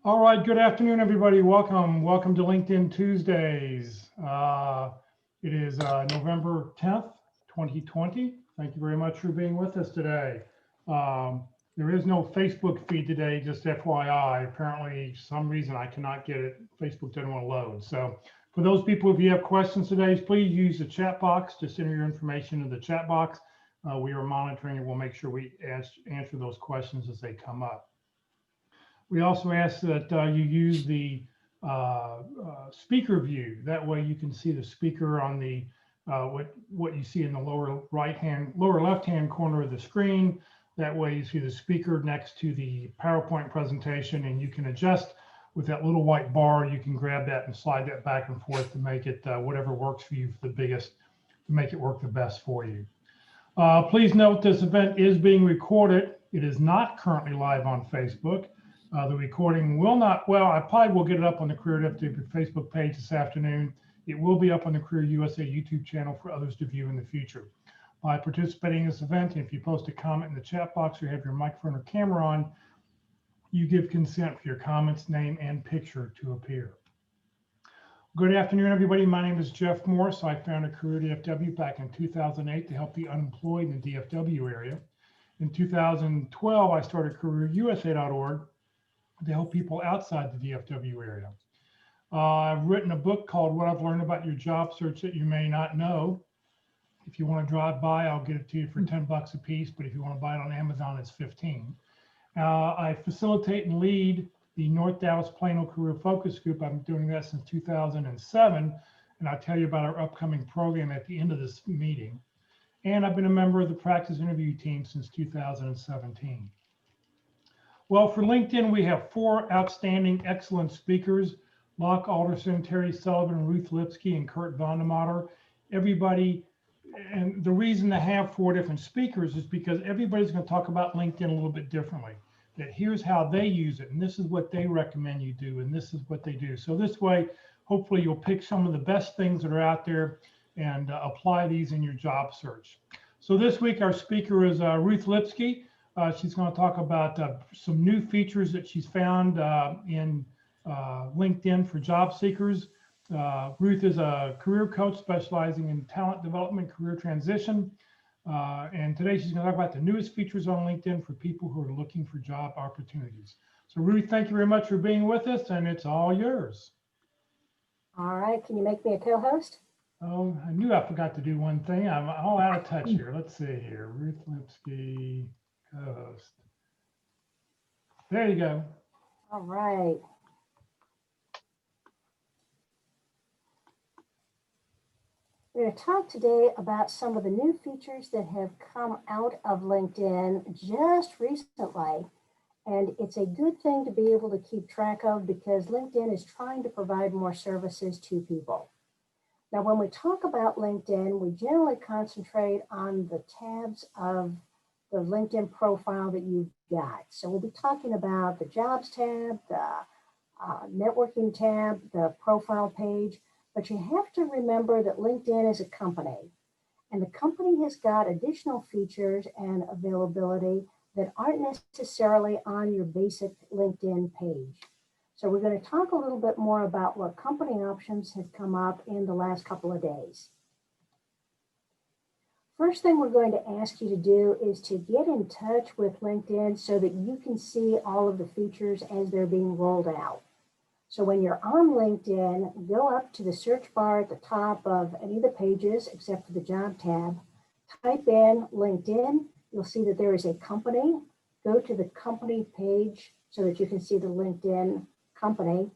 All right, good afternoon, everybody. Welcome to LinkedIn Tuesdays. It is November 10th, 2020. Thank you very much for being with us today. There is no Facebook feed today, just FYI. Apparently, for some reason I cannot get it. Facebook doesn't want to load. So for those people, if you have questions today, please use the chat box. Just enter your information in the chat box. We are monitoring and we'll make sure we answer those questions as they come up. We also ask that you use the speaker view. That way you can see the speaker on the what you see in the lower left hand corner of the screen. That way you see the speaker next to the PowerPoint presentation, and you can adjust with that little white bar. You can grab that and slide that back and forth to make it whatever works for you for to make it work the best for you. Please note this event is being recorded. It is not currently live on Facebook. The recording will not, well, I probably will get it up on the Career FW Facebook page this afternoon. It will be up on the Career USA YouTube channel for others to view in the future. By participating in this event, if you post a comment in the chat box or have your microphone or camera on, you give consent for your comments, name, and picture to appear. Good afternoon, everybody. My name is Jeff Morris. I founded Career DFW back in 2008 to help the unemployed in the DFW area. In 2012, I started CareerUSA.org to help people outside the DFW area. I've written a book called What I've Learned About Your Job Search That You May Not Know. If you want to drive by, I'll get it to you for 10 bucks a piece, but if you want to buy it on Amazon, it's 15. I facilitate and lead the North Dallas Plano Career Focus Group. I've been doing that since 2007, and I'll tell you about our upcoming program at the end of this meeting. And I've been a member of the practice interview team since 2017. Well, for LinkedIn, we have 4 outstanding, excellent speakers: Locke Alderson, Terry Sullivan, Ruth Lipsky, and Kurt Vondermatter. Everybody, and the reason to have 4 different speakers is because everybody's going to talk about LinkedIn a little bit differently. That here's how they use it, and this is what they recommend you do, and this is what they do. So this way, hopefully you'll pick some of the best things that are out there and apply these in your job search. So this week, our speaker is Ruth Lipsky. She's going to talk about some new features that she's found in LinkedIn for job seekers. Ruth is a career coach specializing in talent development, career transition. And today she's going to talk about the newest features on LinkedIn for people who are looking for job opportunities. So Ruth, thank you very much for being with us, and it's all yours. All right, can you make me a co-host? Oh, I knew I forgot to do one thing. I'm all out of touch here. Let's see here. Ruth Lipsky. Co-host. There you go. All right. We're going to talk today about some of the new features that have come out of LinkedIn just recently. And it's a good thing to be able to keep track of because LinkedIn is trying to provide more services to people. Now, when we talk about LinkedIn, we generally concentrate on the tabs of the LinkedIn profile that you've got. So we'll be talking about the jobs tab, the networking tab, the profile page, but you have to remember that LinkedIn is a company, and the company has got additional features and availability that aren't necessarily on your basic LinkedIn page. So we're going to talk a little bit more about what company options have come up in the last couple of days. First thing we're going to ask you to do is to get in touch with LinkedIn so that you can see all of the features as they're being rolled out. So when you're on LinkedIn, go up to the search bar at the top of any of the pages except for the job tab, type in LinkedIn. You'll see that there is a company. Go to the company page so that you can see the LinkedIn company.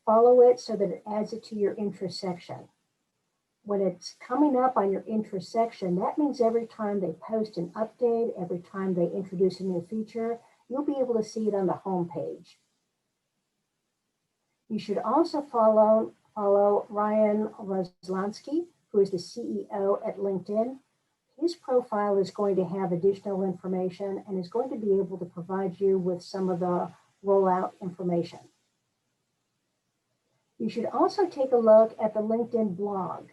Follow it so that it adds it to your interest section. When it's coming up on your interest section, that means every time they post an update, every time they introduce a new feature, you'll be able to see it on the home page. You should also follow Ryan Roslansky, who is the CEO at LinkedIn. His profile is going to have additional information and is going to be able to provide you with some of the rollout information. You should also take a look at the LinkedIn blog.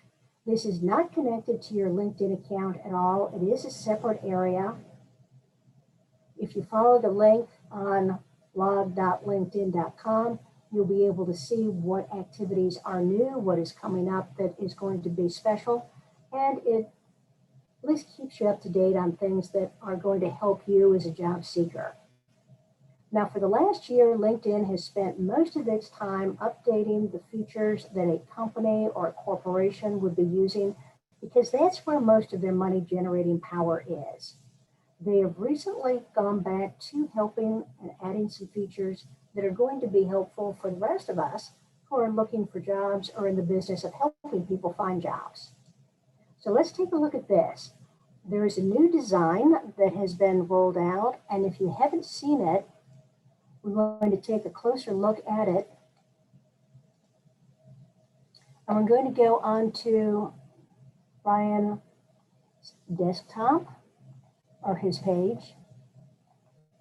This is not connected to your LinkedIn account at all. It is a separate area. If you follow the link on blog.linkedin.com. You'll be able to see what activities are new, what is coming up that is going to be special, and it at least keeps you up to date on things that are going to help you as a job seeker. Now, for the last year, LinkedIn has spent most of its time updating the features that a company or a corporation would be using, because that's where most of their money generating power is. They have recently gone back to helping and adding some features that are going to be helpful for the rest of us who are looking for jobs or in the business of helping people find jobs. So let's take a look at this. There is a new design that has been rolled out, and if you haven't seen it, we're going to take a closer look at it. And we're going to go on to Ryan's desktop or his page.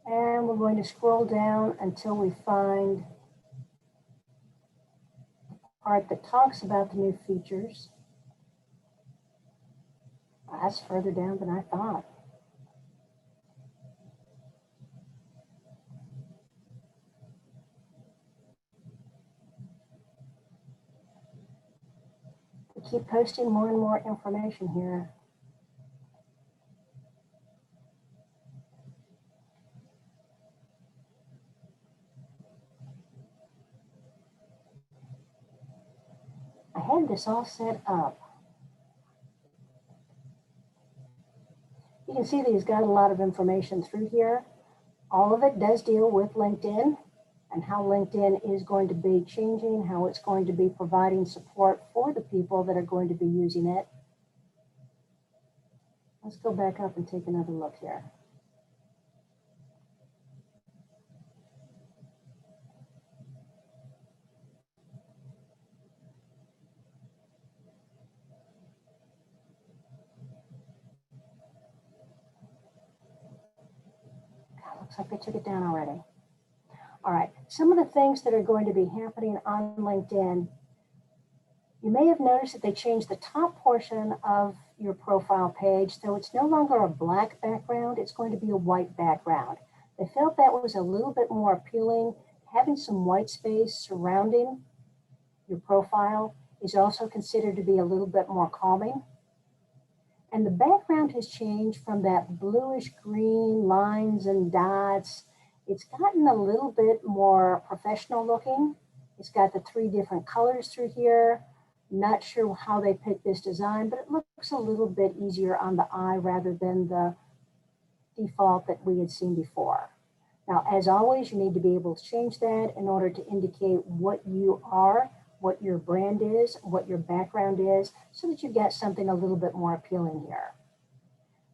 And we're going to scroll down until we find the part that talks about the new features. That's further down than I thought. We keep posting more and more information here. I had this all set up. You can see that he's got a lot of information through here. All of it does deal with LinkedIn and how LinkedIn is going to be changing, how it's going to be providing support for the people that are going to be using it. Let's go back up and take another look here. God, looks like they took it down already. All right, some of the things that are going to be happening on LinkedIn, you may have noticed that they changed the top portion of your profile page, so it's no longer a black background, it's going to be a white background. They felt that was a little bit more appealing. Having some white space surrounding your profile is also considered to be a little bit more calming. And the background has changed from that bluish green lines and dots. It's gotten a little bit more professional looking. It's got the 3 different colors through here. Not sure how they picked this design, but it looks a little bit easier on the eye rather than the default that we had seen before. Now, as always, you need to be able to change that in order to indicate what you are, what your brand is, what your background is, so that you get something a little bit more appealing here.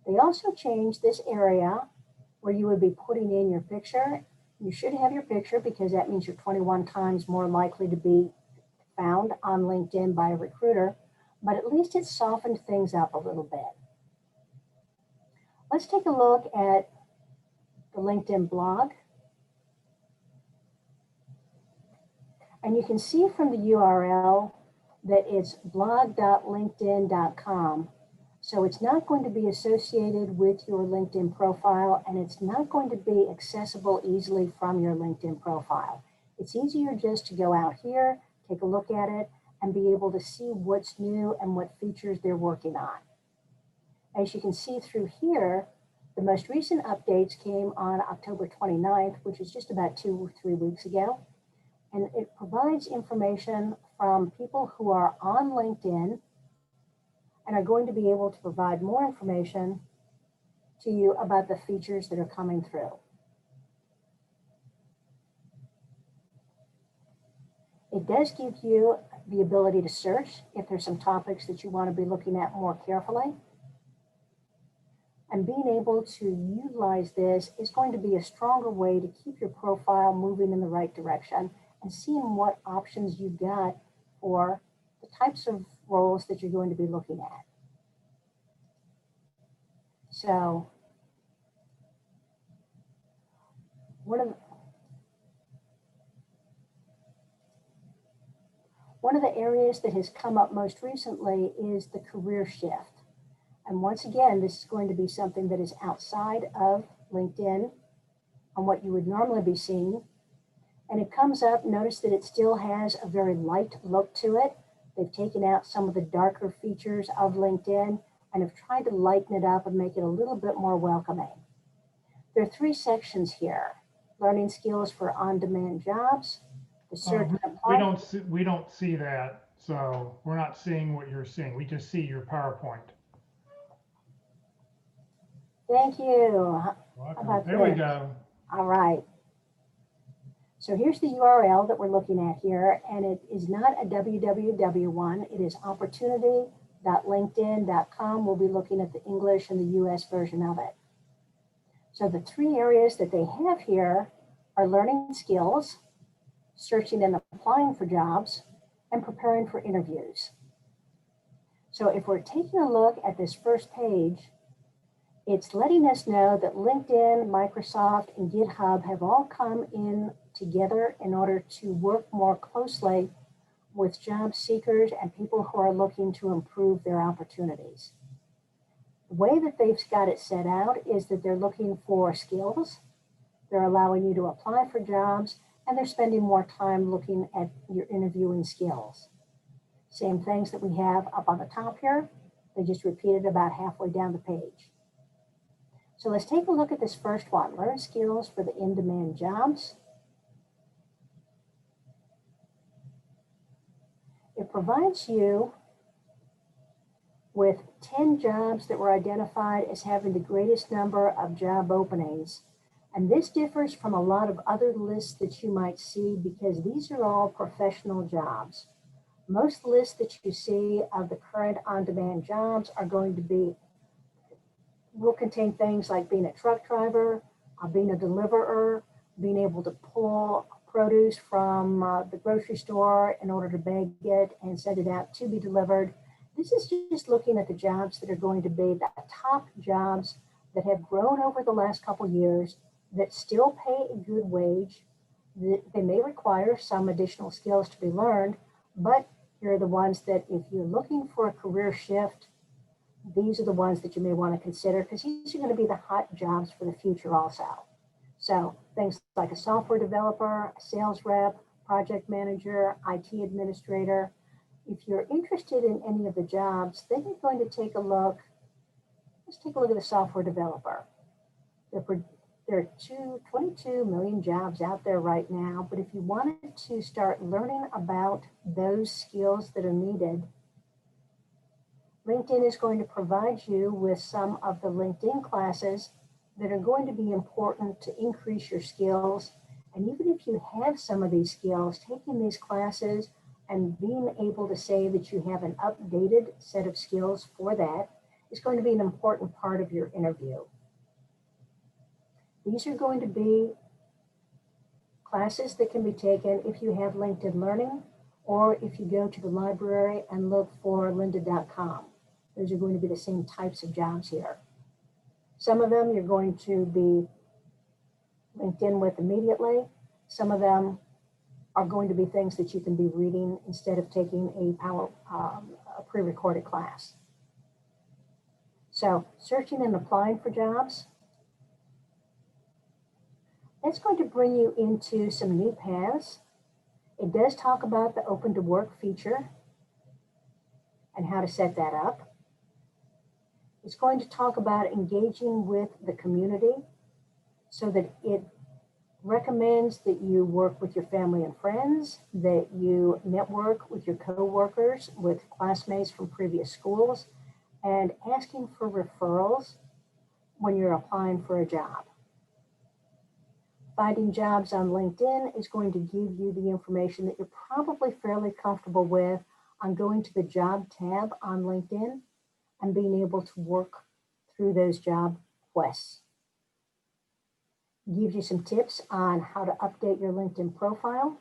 They also changed this area where you would be putting in your picture. You should have your picture because that means you're 21 times more likely to be found on LinkedIn by a recruiter, but at least it softened things up a little bit. Let's take a look at the LinkedIn blog. And you can see from the URL that it's blog.linkedin.com. So it's not going to be associated with your LinkedIn profile, and it's not going to be accessible easily from your LinkedIn profile. It's easier just to go out here, take a look at it, and be able to see what's new and what features they're working on. As you can see through here, the most recent updates came on October 29th, which is just about 2 or 3 weeks ago. And it provides information from people who are on LinkedIn and are going to be able to provide more information to you about the features that are coming through. It does give you the ability to search if there's some topics that you want to be looking at more carefully. And being able to utilize this is going to be a stronger way to keep your profile moving in the right direction and seeing what options you've got for the types of roles that you're going to be looking at. So one of the areas that has come up most recently is the career shift. And once again, this is going to be something that is outside of LinkedIn. on what you would normally be seeing. And it comes up, notice that it still has a very light look to it. They've taken out some of the darker features of LinkedIn and have tried to lighten it up and make it a little bit more welcoming. There are 3 sections here: learning skills for on-demand jobs, the search and apply. We don't see that, so we're not seeing what you're seeing. We just see your PowerPoint. Thank you. Welcome. There we go. All right. So here's the URL that we're looking at here, and it is not a www one. It is opportunity.linkedin.com. We'll be looking at the English and the US version of it. So the 3 areas that they have here are learning skills, searching and applying for jobs, and preparing for interviews. So if we're taking a look at this first page, it's letting us know that LinkedIn, Microsoft, and GitHub have all come in together in order to work more closely with job seekers and people who are looking to improve their opportunities. The way that they've got it set out is that they're looking for skills, they're allowing you to apply for jobs, and they're spending more time looking at your interviewing skills. Same things that we have up on the top here, they just repeated about halfway down the page. So let's take a look at this first one, learn skills for the in-demand jobs. It provides you with 10 jobs that were identified as having the greatest number of job openings. And this differs from a lot of other lists that you might see because these are all professional jobs. Most lists that you see of the current on-demand jobs are going to be, will contain things like being a truck driver, being a deliverer, being able to pull produce from the grocery store in order to bag it and send it out to be delivered. This is just looking at the jobs that are going to be the top jobs that have grown over the last couple of years, that still pay a good wage. They may require some additional skills to be learned, but here are the ones that if you're looking for a career shift, these are the ones that you may want to consider because these are going to be the hot jobs for the future also. So things like a software developer, a sales rep, project manager, IT administrator. If you're interested in any of the jobs, then you're going to take a look. Let's take a look at the software developer. There are 22 million jobs out there right now, but if you wanted to start learning about those skills that are needed, LinkedIn is going to provide you with some of the LinkedIn classes that are going to be important to increase your skills. And even if you have some of these skills, taking these classes and being able to say that you have an updated set of skills for that is going to be an important part of your interview. These are going to be classes that can be taken if you have LinkedIn Learning or if you go to the library and look for lynda.com. Those are going to be the same types of jobs here. Some of them you're going to be linked in with immediately. Some of them are going to be things that you can be reading instead of taking a pre-recorded class. So searching and applying for jobs. That's going to bring you into some new paths. It does talk about the open to work feature and how to set that up. It's going to talk about engaging with the community so that it recommends that you work with your family and friends, that you network with your co-workers, with classmates from previous schools, and asking for referrals when you're applying for a job. Finding jobs on LinkedIn is going to give you the information that you're probably fairly comfortable with on going to the job tab on LinkedIn and being able to work through those job quests. Gives you some tips on how to update your LinkedIn profile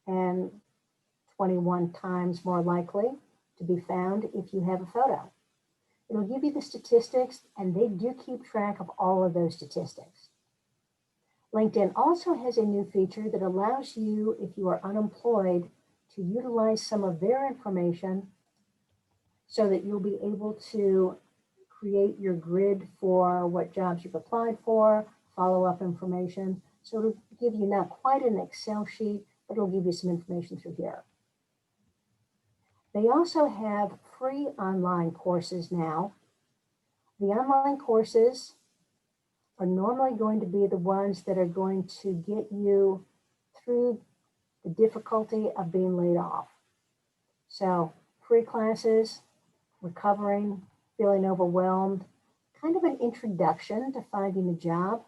and 21 times more likely to be found if you have a photo. It'll give you the statistics, and they do keep track of all of those statistics. LinkedIn also has a new feature that allows you, if you are unemployed, to utilize some of their information so that you'll be able to create your grid for what jobs you've applied for, follow-up information. So it'll give you not quite an Excel sheet, but it'll give you some information through here. They also have free online courses now. The online courses are normally going to be the ones that are going to get you through the difficulty of being laid off. So free classes, recovering, feeling overwhelmed, kind of an introduction to finding a job.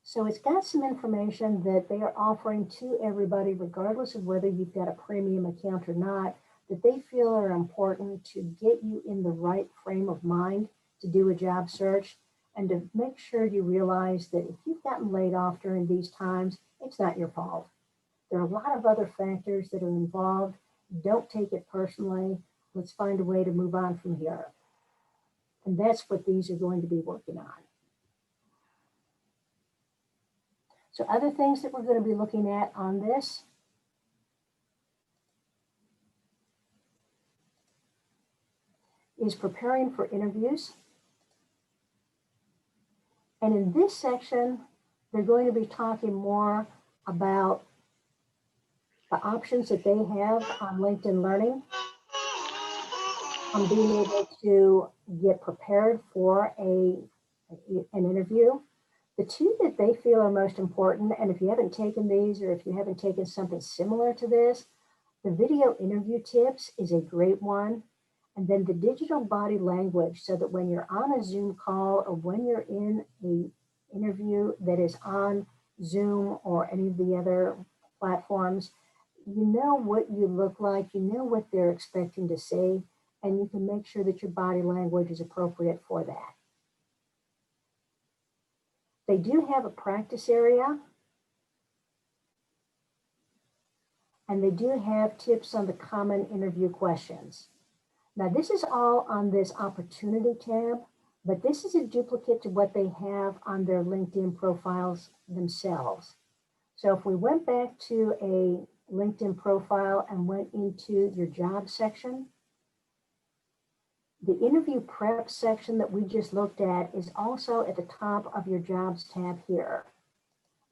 So it's got some information that they are offering to everybody, regardless of whether you've got a premium account or not, that they feel are important to get you in the right frame of mind to do a job search and to make sure you realize that if you've gotten laid off during these times, it's not your fault. There are a lot of other factors that are involved. Don't take it personally. Let's find a way to move on from here. And that's what these are going to be working on. So other things that we're going to be looking at on this is preparing for interviews. And in this section, they're going to be talking more about the options that they have on LinkedIn Learning, on being able to get prepared for an interview. The two that they feel are most important, and if you haven't taken these or if you haven't taken something similar to this, the video interview tips is a great one. And then the digital body language, so that when you're on a Zoom call or when you're in an interview that is on Zoom or any of the other platforms, you know what you look like, you know what they're expecting to say, and you can make sure that your body language is appropriate for that. They do have a practice area, and they do have tips on the common interview questions. Now, this is all on this opportunity tab, but this is a duplicate to what they have on their LinkedIn profiles themselves. So if we went back to a LinkedIn profile and went into your job section, the interview prep section that we just looked at is also at the top of your jobs tab here.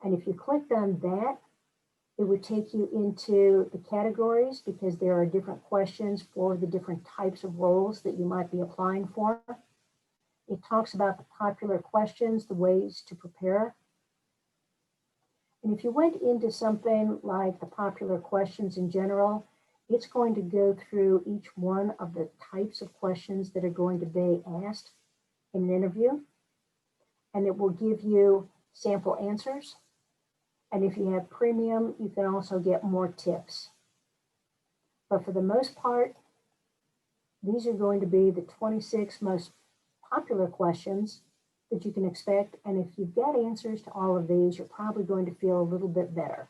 And if you clicked on that, it would take you into the categories because there are different questions for the different types of roles that you might be applying for. It talks about the popular questions, the ways to prepare. And if you went into something like the popular questions in general, it's going to go through each one of the types of questions that are going to be asked in an interview. And it will give you sample answers. And if you have premium, you can also get more tips. But for the most part, these are going to be the 26 most popular questions that you can expect. And if you've got answers to all of these, you're probably going to feel a little bit better.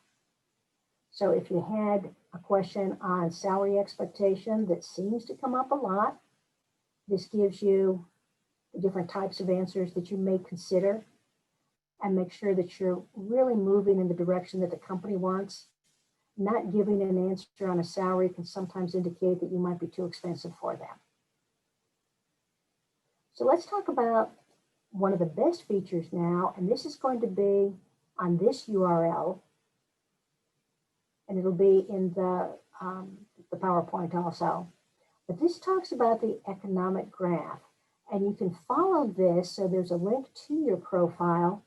So if you had a question on salary expectation that seems to come up a lot, this gives you the different types of answers that you may consider and make sure that you're really moving in the direction that the company wants. Not giving an answer on a salary can sometimes indicate that you might be too expensive for them. So let's talk about one of the best features now, and this is going to be on this URL, and it'll be in the PowerPoint also. But this talks about the economic graph, and you can follow this. So there's a link to your profile,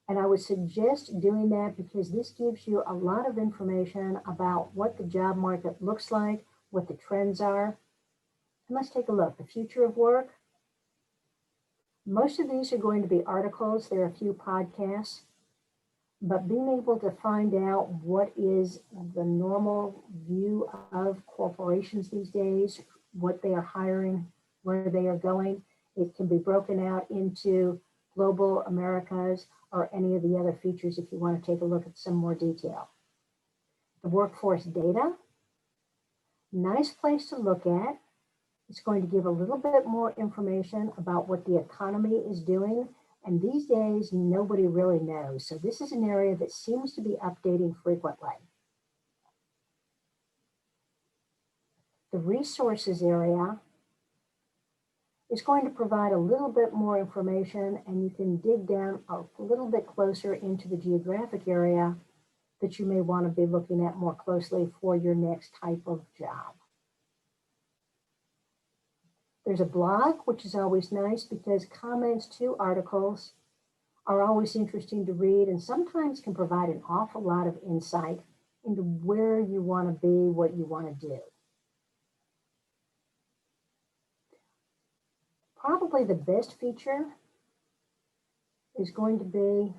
and I would suggest doing that because this gives you a lot of information about what the job market looks like, what the trends are. And let's take a look. The future of work. Most of these are going to be articles. There are a few podcasts. But being able to find out what is the normal view of corporations these days, what they are hiring, where they are going, it can be broken out into global, Americas, or any of the other features if you want to take a look at some more detail. The workforce data, nice place to look at. It's going to give a little bit more information about what the economy is doing. And these days, nobody really knows. So this is an area that seems to be updating frequently. The resources area is going to provide a little bit more information, and you can dig down a little bit closer into the geographic area that you may want to be looking at more closely for your next type of job. There's a blog, which is always nice because comments to articles are always interesting to read and sometimes can provide an awful lot of insight into where you want to be, what you want to do. Probably the best feature is going to be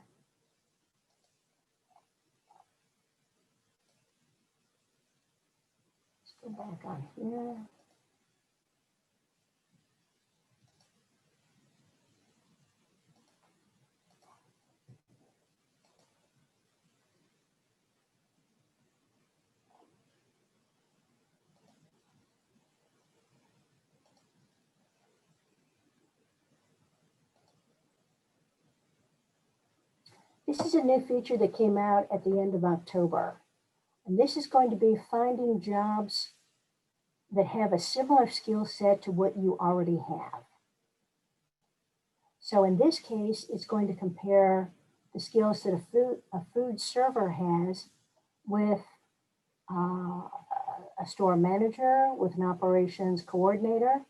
let's go back on here. This is a new feature that came out at the end of October. And this is going to be finding jobs that have a similar skill set to what you already have. So in this case, it's going to compare the skills that a food server has with a store manager, with an operations coordinator.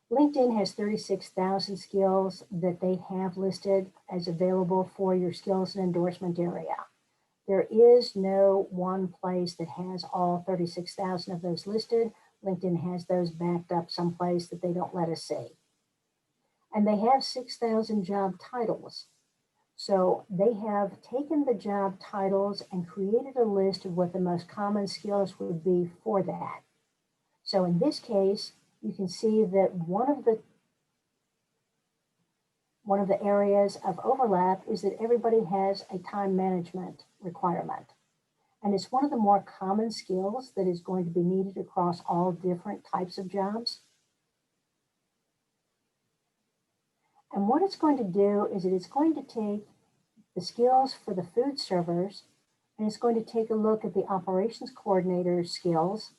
LinkedIn has 36,000 skills that they have listed as available for your skills and endorsement area. There is no one place that has all 36,000 of those listed. LinkedIn has those backed up someplace that they don't let us see. And they have 6,000 job titles. So they have taken the job titles and created a list of what the most common skills would be for that. So in this case, you can see that one of the areas of overlap is that everybody has a time management requirement. And it's one of the more common skills that is going to be needed across all different types of jobs. And what it's going to do is it's going to take the skills for the food servers, and it's going to take a look at the operations coordinator's skills,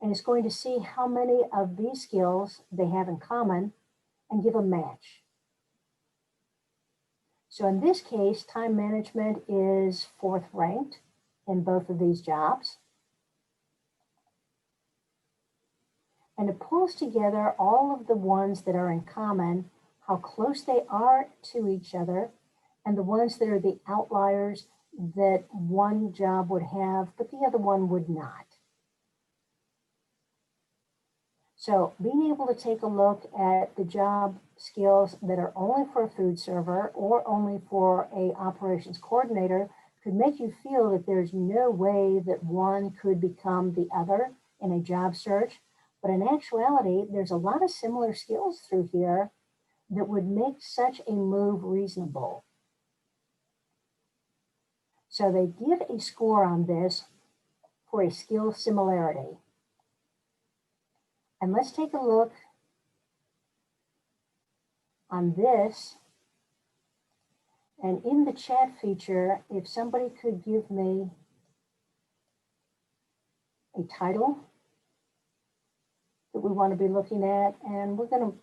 and it's going to see how many of these skills they have in common and give a match. So in this case, time management is 4th ranked in both of these jobs. And it pulls together all of the ones that are in common, how close they are to each other, and the ones that are the outliers that one job would have, but the other one would not. So being able to take a look at the job skills that are only for a food server or only for a operations coordinator could make you feel that there's no way that one could become the other in a job search. But in actuality, there's a lot of similar skills through here that would make such a move reasonable. So they give a score on this for a skill similarity. And let's take a look on this. And in the chat feature, if somebody could give me a title that we want to be looking at, and we're going to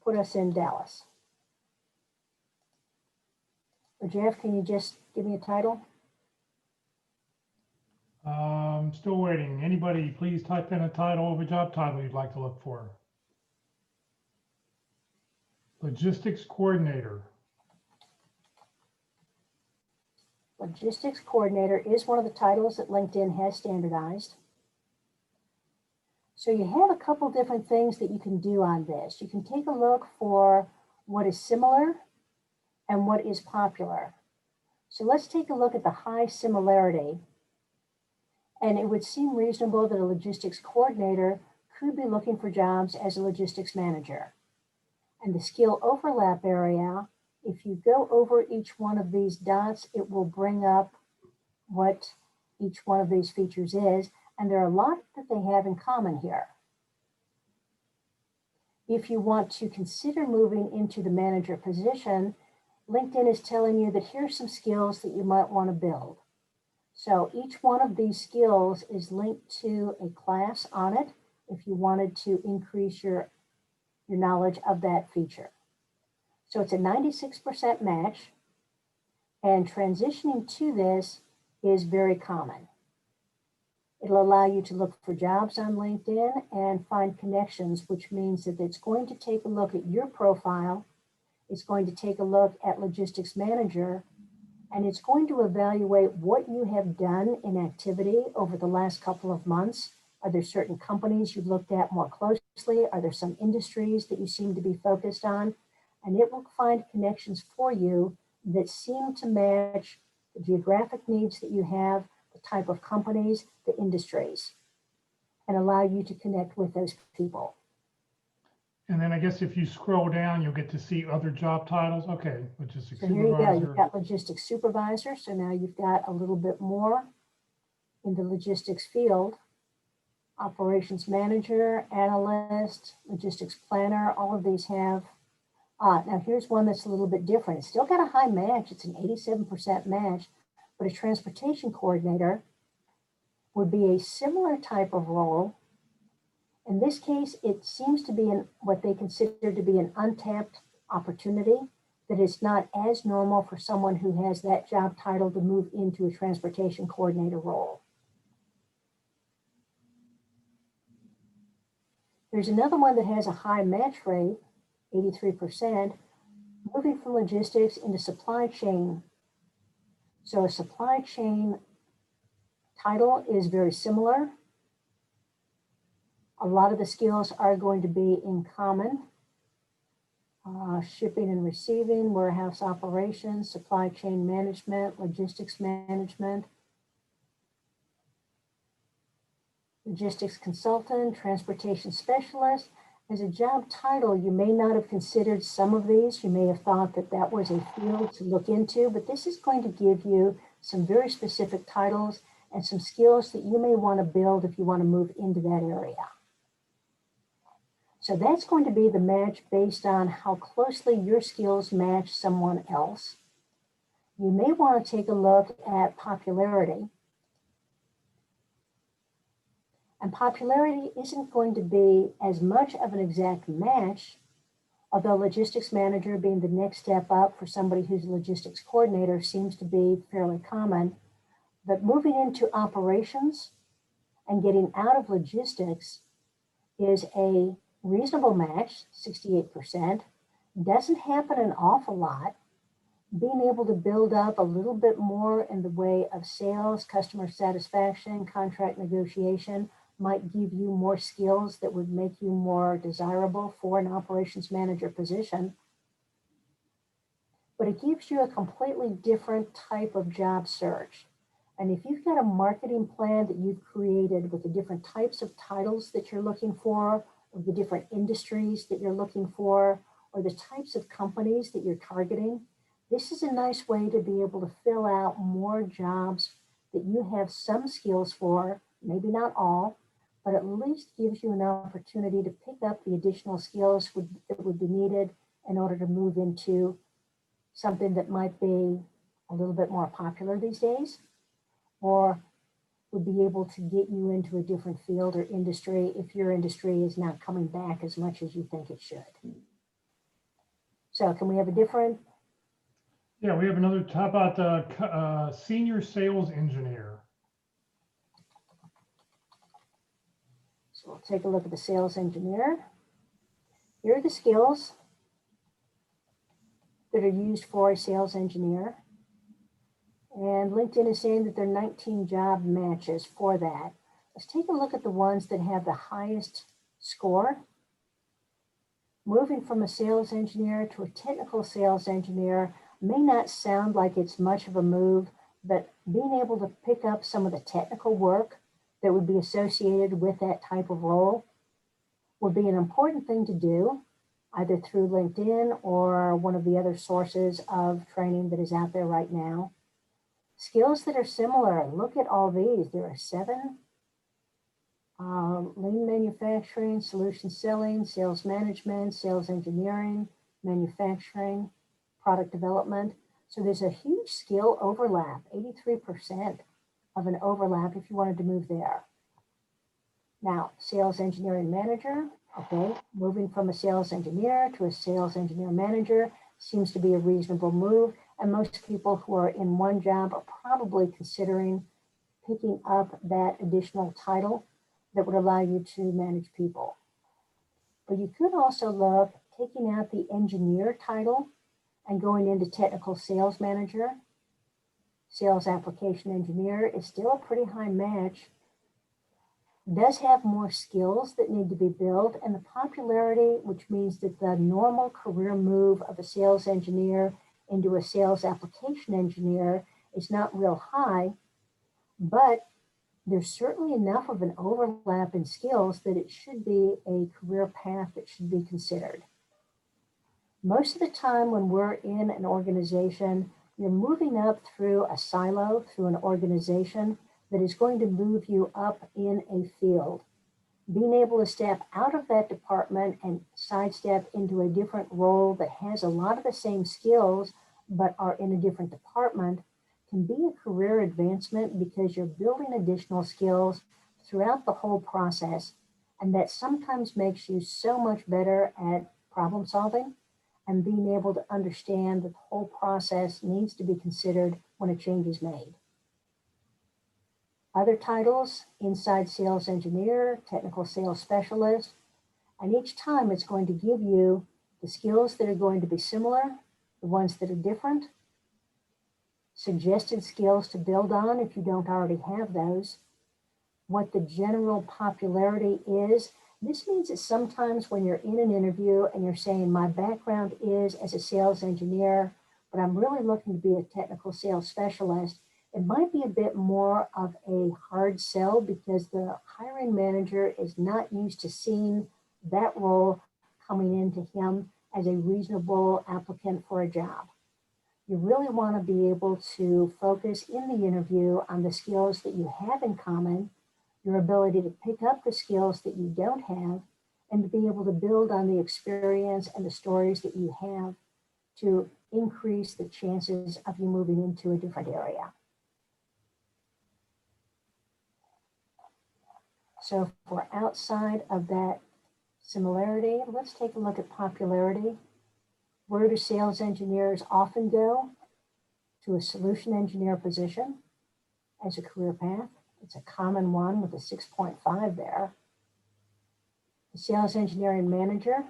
put us in Dallas. Or Jeff, can you just give me a title? Still waiting. Anybody, please type in a title of a job title you'd like to look for. Logistics coordinator. Logistics coordinator is one of the titles that LinkedIn has standardized. So you have a couple different things that you can do on this. You can take a look for what is similar and what is popular. So let's take a look at the high similarity. And it would seem reasonable that a logistics coordinator could be looking for jobs as a logistics manager. And the skill overlap area, if you go over each one of these dots, it will bring up what each one of these features is. And there are a lot that they have in common here. If you want to consider moving into the manager position, LinkedIn is telling you that here's some skills that you might want to build. So each one of these skills is linked to a class on it if you wanted to increase your your knowledge of that feature. So it's a 96% match, and transitioning to this is very common. It'll allow you to look for jobs on LinkedIn and find connections, which means that it's going to take a look at your profile, it's going to take a look at Logistics Manager, and it's going to evaluate what you have done in activity over the last couple of months. Are there certain companies you've looked at more closely? Are there some industries that you seem to be focused on? And it will find connections for you that seem to match the geographic needs that you have, the type of companies, the industries, and allow you to connect with those people. And then I guess if you scroll down, you'll get to see other job titles. Okay, logistics So here you go, supervisor. you've got logistics supervisor. So now you've got a little bit more in the logistics field. Operations manager, analyst, logistics planner, all of these have. Now here's one that's a little bit different. It's still got a high match. It's an 87% match, but a transportation coordinator would be a similar type of role. In this case, it seems to be what they consider to be an untapped opportunity, that it's not as normal for someone who has that job title to move into a transportation coordinator role. There's another one that has a high match rate, 83%, moving from logistics into supply chain. So a supply chain title is very similar. A lot of the skills are going to be in common. Shipping and receiving, warehouse operations, supply chain management, logistics management, logistics consultant, transportation specialist. As a job title, you may not have considered some of these. You may have thought that that was a field to look into, but this is going to give you some very specific titles and some skills that you may want to build if you want to move into that area. So that's going to be the match based on how closely your skills match someone else. You may want to take a look at popularity. And popularity isn't going to be as much of an exact match, although logistics manager being the next step up for somebody who's a logistics coordinator seems to be fairly common. But moving into operations and getting out of logistics is a reasonable match, 68%. Doesn't happen an awful lot. Being able to build up a little bit more in the way of sales, customer satisfaction, contract negotiation might give you more skills that would make you more desirable for an operations manager position. But it gives you a completely different type of job search. And if you've got a marketing plan that you've created with the different types of titles that you're looking for, or the different industries that you're looking for, or the types of companies that you're targeting, this is a nice way to be able to fill out more jobs that you have some skills for, maybe not all, but at least gives you an opportunity to pick up the additional skills that would be needed in order to move into something that might be a little bit more popular these days, or would be able to get you into a different field or industry if your industry is not coming back as much as you think it should. So can we have a different? Yeah, we have another. How about senior sales engineer? So we'll take a look at the sales engineer. Here are the skills that are used for a sales engineer. And LinkedIn is saying that there are 19 job matches for that. Let's take a look at the ones that have the highest score. Moving from a sales engineer to a technical sales engineer may not sound like it's much of a move, but being able to pick up some of the technical work that would be associated with that type of role would be an important thing to do, either through LinkedIn or one of the other sources of training that is out there right now. Skills that are similar, look at all these. There are 7. Lean manufacturing, solution selling, sales management, sales engineering, manufacturing, product development. So there's a huge skill overlap, 83% of an overlap if you wanted to move there. Now, sales engineering manager, okay, moving from a sales engineer to a sales engineer manager seems to be a reasonable move. And most people who are in one job are probably considering picking up that additional title that would allow you to manage people. But you could also look taking out the engineer title and going into technical sales manager. Sales application engineer is still a pretty high match. Does have more skills that need to be built, and the popularity, which means that the normal career move of a sales engineer into a sales application engineer is not real high, but there's certainly enough of an overlap in skills that it should be a career path that should be considered. Most of the time when we're in an organization, you're moving up through a silo, through an organization that is going to move you up in a field. Being able to step out of that department and sidestep into a different role that has a lot of the same skills, but are in a different department can be a career advancement because you're building additional skills throughout the whole process. And that sometimes makes you so much better at problem solving and being able to understand that the whole process needs to be considered when a change is made. Other titles, inside sales engineer, technical sales specialist, and each time it's going to give you the skills that are going to be similar, the ones that are different, suggested skills to build on if you don't already have those, what the general popularity is. This means that sometimes when you're in an interview and you're saying, my background is as a sales engineer, but I'm really looking to be a technical sales specialist, it might be a bit more of a hard sell because the hiring manager is not used to seeing that role coming into him as a reasonable applicant for a job. You really want to be able to focus in the interview on the skills that you have in common, your ability to pick up the skills that you don't have, and to be able to build on the experience and the stories that you have to increase the chances of you moving into a different area. So if we're outside of that similarity, let's take a look at popularity. Where do sales engineers often go? To a solution engineer position as a career path. It's a common one with a 6.5 there. The sales engineering manager,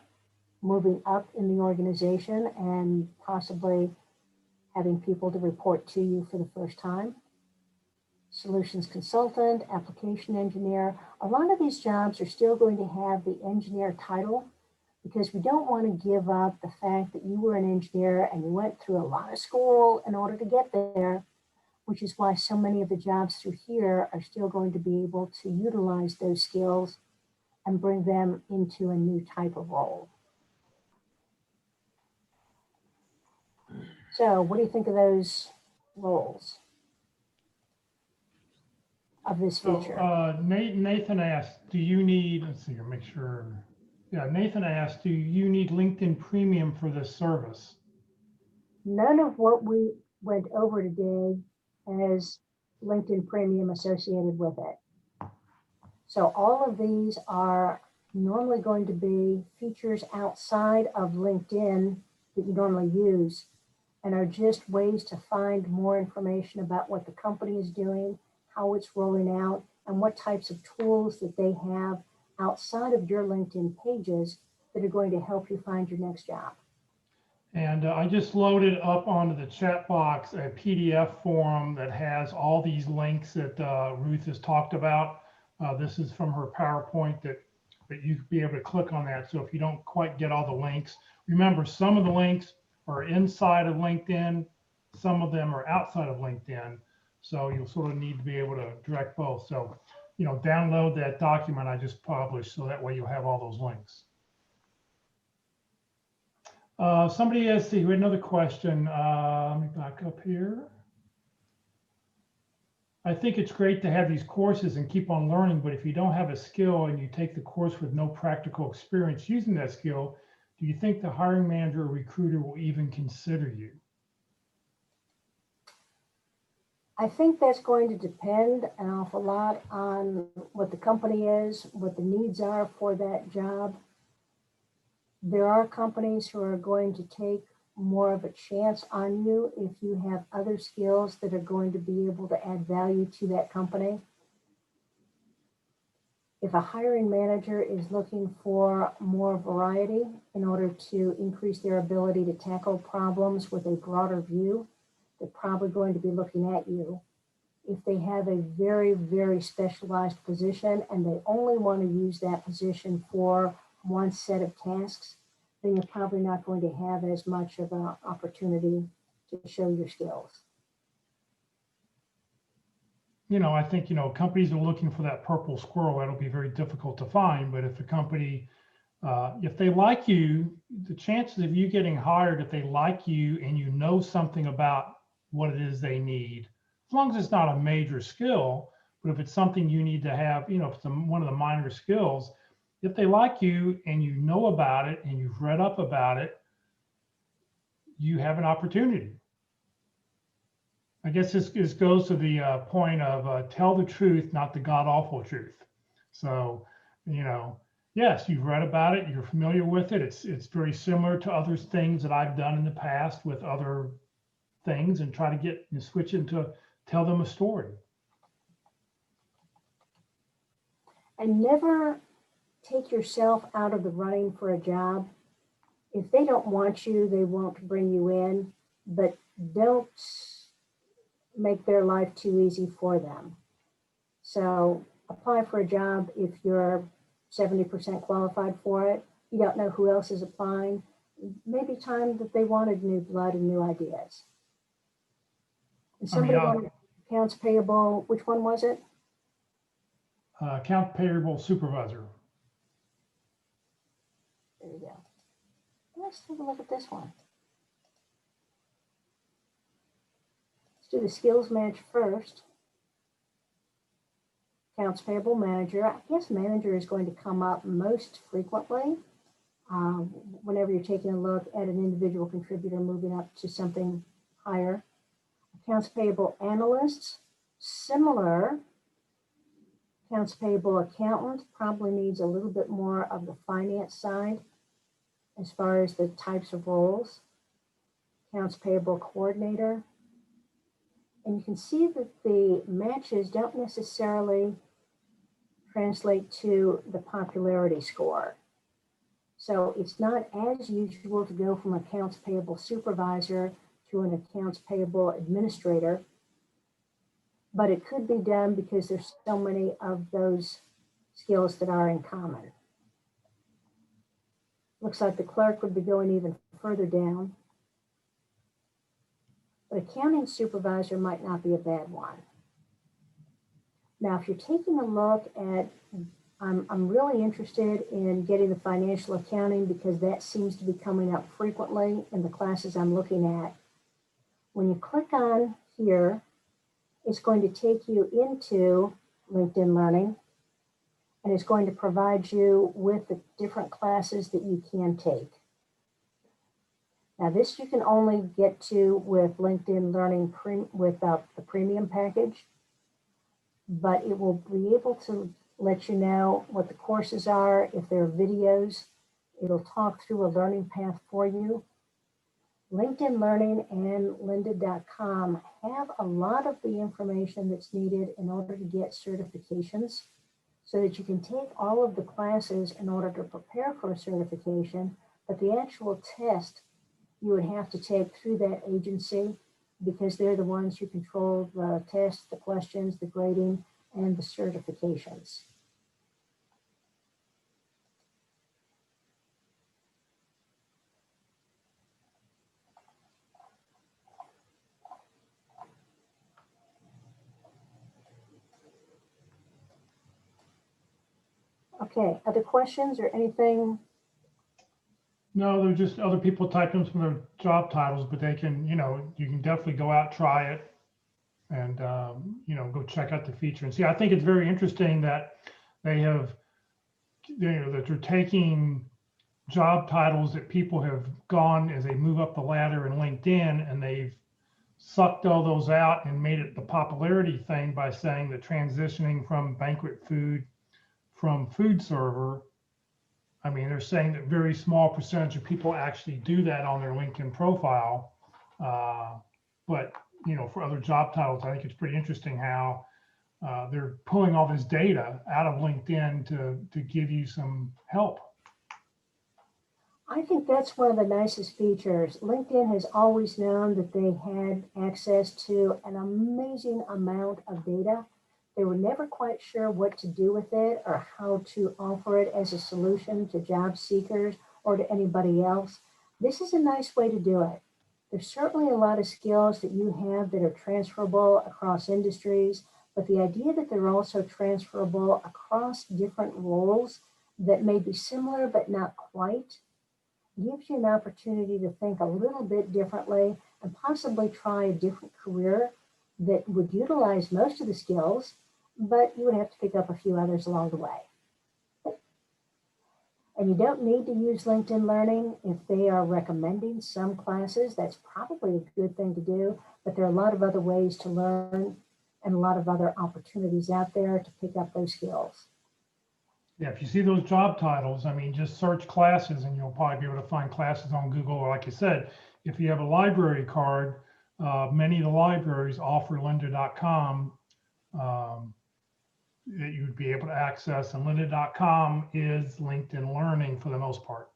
moving up in the organization and possibly having people to report to you for the first time. Solutions consultant, application engineer. A lot of these jobs are still going to have the engineer title because we don't want to give up the fact that you were an engineer and you went through a lot of school in order to get there, which is why so many of the jobs through here are still going to be able to utilize those skills and bring them into a new type of role. So what do you think of those roles of this feature? So Nathan asked, do you need, let's see here, make sure. Yeah, Nathan asked, do you need LinkedIn Premium for this service? None of what we went over today has LinkedIn Premium associated with it. So all of these are normally going to be features outside of LinkedIn that you normally use and are just ways to find more information about what the company is doing, how it's rolling out, and what types of tools that they have outside of your LinkedIn pages that are going to help you find your next job. And I just loaded up onto the chat box a PDF form that has all these links that Ruth has talked about. This is from her PowerPoint that you could be able to click on that. So if you don't quite get all the links, remember some of the links are inside of LinkedIn, some of them are outside of LinkedIn. So you'll sort of need to be able to direct both. So, you know, download that document I just published so that way you'll have all those links. Somebody has, see, we had another question. Let me back up here. I think it's great to have these courses and keep on learning, but if you don't have a skill and you take the course with no practical experience using that skill, do you think the hiring manager or recruiter will even consider you? I think that's going to depend an awful lot on what the company is, what the needs are for that job. There are companies who are going to take more of a chance on you if you have other skills that are going to be able to add value to that company. If a hiring manager is looking for more variety in order to increase their ability to tackle problems with a broader view, they're probably going to be looking at you. If they have a very, very specialized position and they only want to use that position for one set of tasks, then you're probably not going to have as much of an opportunity to show your skills. I think, companies are looking for that purple squirrel. That'll be very difficult to find. But if a company, if they like you, the chances of you getting hired, if they like you and you know something about what it is they need, as long as it's not a major skill, but if it's something you need to have, if it's one of the minor skills, if they like you and you know about it and you've read up about it, you have an opportunity. I guess this goes to the point of tell the truth, not the god-awful truth. So, yes, you've read about it, you're familiar with it. It's very similar to other things that I've done in the past with other things, and try to switch into tell them a story. And never take yourself out of the running for a job. If they don't want you, they won't bring you in, but don't make their life too easy for them. So apply for a job if you're 70% qualified for it. You don't know who else is applying. Maybe time that they wanted new blood and new ideas. And somebody wanted accounts payable. Which one was it? Account payable supervisor. There you go. Let's take a look at this one. Do the skills match first. Accounts payable manager. I guess manager is going to come up most frequently whenever you're taking a look at an individual contributor moving up to something higher. Accounts payable analysts, similar. Accounts payable accountant probably needs a little bit more of the finance side as far as the types of roles. Accounts payable coordinator. And you can see that the matches don't necessarily translate to the popularity score. So it's not as usual to go from accounts payable supervisor to an accounts payable administrator, but it could be done because there's so many of those skills that are in common. Looks like the clerk would be going even further down. But accounting supervisor might not be a bad one. Now, if you're taking a look at, I'm really interested in getting the financial accounting because that seems to be coming up frequently in the classes I'm looking at. When you click on here, it's going to take you into LinkedIn Learning, and it's going to provide you with the different classes that you can take. Now, this you can only get to with LinkedIn Learning without the premium package, but it will be able to let you know what the courses are. If there are videos, it'll talk through a learning path for you. LinkedIn Learning and lynda.com have a lot of the information that's needed in order to get certifications so that you can take all of the classes in order to prepare for a certification, but the actual test you would have to take through that agency because they're the ones who control the tests, the questions, the grading, and the certifications. Okay, other questions or anything? No, they're just other people typing some of their job titles, but they can, you can definitely go out, try it, and, go check out the feature and see. I think it's very interesting that they have, that they're taking job titles that people have gone as they move up the ladder in LinkedIn, and they've sucked all those out and made it the popularity thing by saying that transitioning from banquet food from food server, I mean, they're saying that very small percentage of people actually do that on their LinkedIn profile. But, you know, for other job titles, I think it's pretty interesting how they're pulling all this data out of LinkedIn to give you some help. I think that's one of the nicest features. LinkedIn has always known that they had access to an amazing amount of data. They were never quite sure what to do with it or how to offer it as a solution to job seekers or to anybody else. This is a nice way to do it. There's certainly a lot of skills that you have that are transferable across industries, but the idea that they're also transferable across different roles that may be similar but not quite gives you an opportunity to think a little bit differently and possibly try a different career that would utilize most of the skills, but you would have to pick up a few others along the way. And you don't need to use LinkedIn Learning if they are recommending some classes. That's probably a good thing to do, but there are a lot of other ways to learn and a lot of other opportunities out there to pick up those skills. Yeah, if you see those job titles, I mean, just search classes and you'll probably be able to find classes on Google. Or like I said, if you have a library card, many of the libraries offer lynda.com that you would be able to access, and lynda.com is LinkedIn Learning for the most part.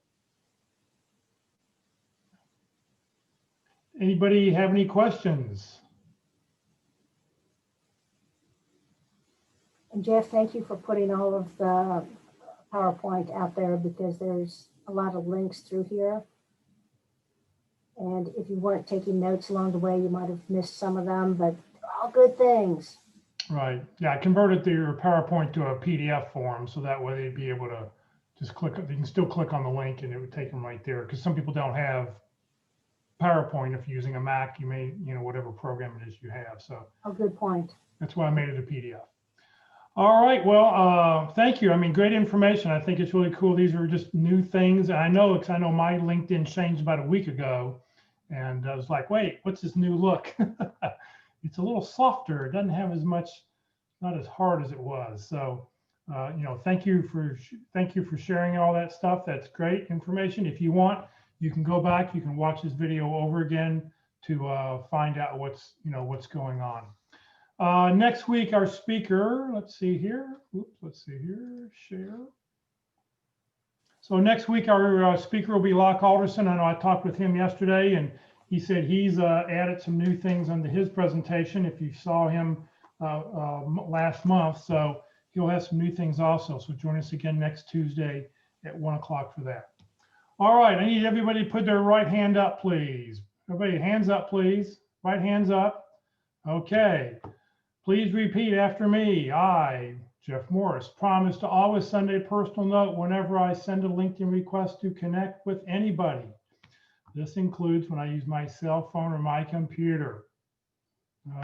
Anybody have any questions? And Jeff, thank you for putting all of the PowerPoint out there because there's a lot of links through here. And if you weren't taking notes along the way, you might have missed some of them, but they're all good things. Right. Yeah, I converted your PowerPoint to a PDF form so that way they'd be able to just click. They can still click on the link and it would take them right there. Because some people don't have PowerPoint. If you're using a Mac, you may, you know, whatever program it is you have. So. Oh, good point. That's why I made it a PDF. All right. Well, thank you. I mean, great information. I think it's really cool. These are just new things. I know, because I know my LinkedIn changed about a week ago, and I was like, wait, what's this new look? It's a little softer. It doesn't have as much, not as hard as it was. So, you know, thank you for sharing all that stuff. That's great information. If you want, you can go back. You can watch this video over again to find out what's going on. Next week, our speaker, let's see here. Share. So next week, our speaker will be Locke Alderson. I know I talked with him yesterday, and he said he's added some new things onto his presentation. If you saw him last month, so he'll have some new things also. So join us again next Tuesday at 1 o'clock for that. All right, I need everybody to put their right hand up, please. Everybody, hands up, please. Right hands up. Okay. Please repeat after me. I, Jeff Morris, promise to always send a personal note whenever I send a LinkedIn request to connect with anybody. This includes when I use my cell phone or my computer.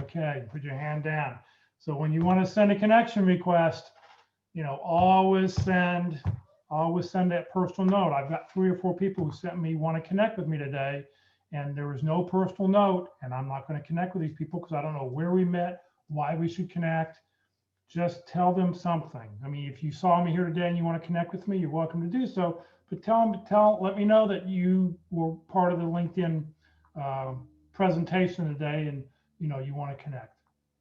Okay, put your hand down. So when you want to send a connection request, you know, always send that personal note. I've got 3 or 4 people who sent me, want to connect with me today, and there was no personal note, and I'm not going to connect with these people because I don't know where we met, why we should connect. Just tell them something. I mean, if you saw me here today and you want to connect with me, you're welcome to do so. But let me know that you were part of the LinkedIn presentation today, and you know you want to connect.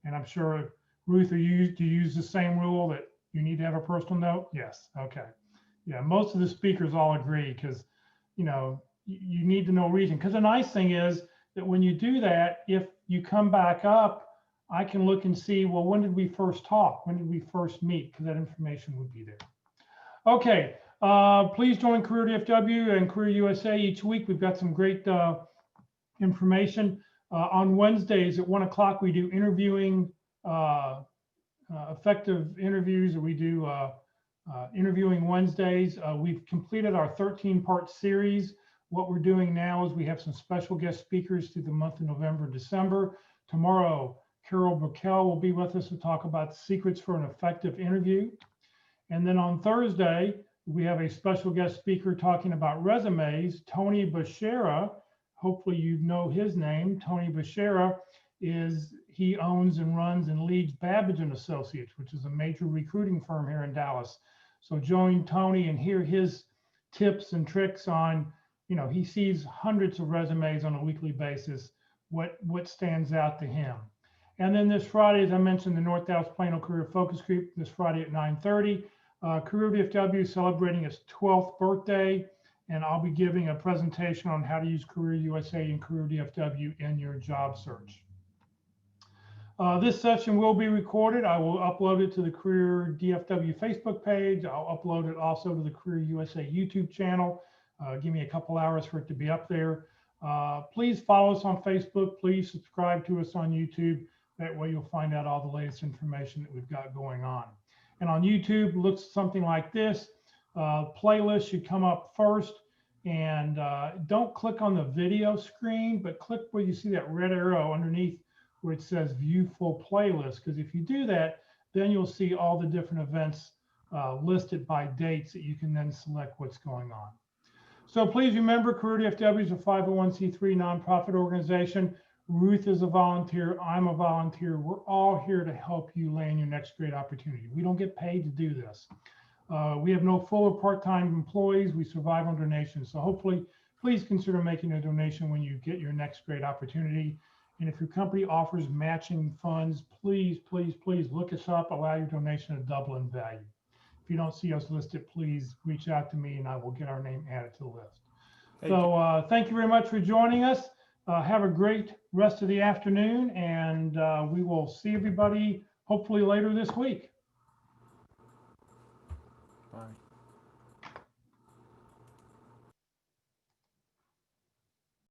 And I'm sure, Ruth, do you use the same rule that you need to have a personal note? Yes. Okay. Yeah. Most of the speakers all agree because, you know, you need to know reason. Because the nice thing is that when you do that, if you come back up, I can look and see, well, when did we first talk? When did we first meet? Because that information would be there. Okay, please join Career DFW and Career USA each week. We've got some great information. On Wednesdays at 1 o'clock, we do interviewing, effective interviews, or we do interviewing Wednesdays. We've completed our 13-part series. What we're doing now is we have some special guest speakers through the month of November and December. Tomorrow, Carol Burkell will be with us to talk about secrets for an effective interview. And then on Thursday, we have a special guest speaker talking about resumes, Tony Bashara, hopefully you know his name, Tony Bashara, he owns and runs and leads Babbage and Associates, which is a major recruiting firm here in Dallas. So join Tony and hear his tips and tricks on, he sees hundreds of resumes on a weekly basis, what stands out to him. And then this Friday, as I mentioned, the North Dallas Plano Career Focus Group this Friday at 9:30. Career DFW is celebrating its 12th birthday, and I'll be giving a presentation on how to use Career USA and Career DFW in your job search. This session will be recorded. I will upload it to the Career DFW Facebook page. I'll upload it also to the Career USA YouTube channel. Give me a couple hours for it to be up there. Please follow us on Facebook. Please subscribe to us on YouTube. That way you'll find out all the latest information that we've got going on. And on YouTube, it looks something like this. Playlist should come up first. And don't click on the video screen, but click where you see that red arrow underneath where it says View Full Playlist. Because if you do that, then you'll see all the different events listed by dates that you can then select what's going on. So please remember, Career DFW is a 501c3 nonprofit organization. Ruth is a volunteer. I'm a volunteer. We're all here to help you land your next great opportunity. We don't get paid to do this. We have no full or part-time employees. We survive on donations. So hopefully, please consider making a donation when you get your next great opportunity. And if your company offers matching funds, please, please, please look us up. Allow your donation to double in value. If you don't see us listed, please reach out to me and I will get our name added to the list. So thank you very much for joining us. Have a great rest of the afternoon, and we will see everybody hopefully later this week. Bye.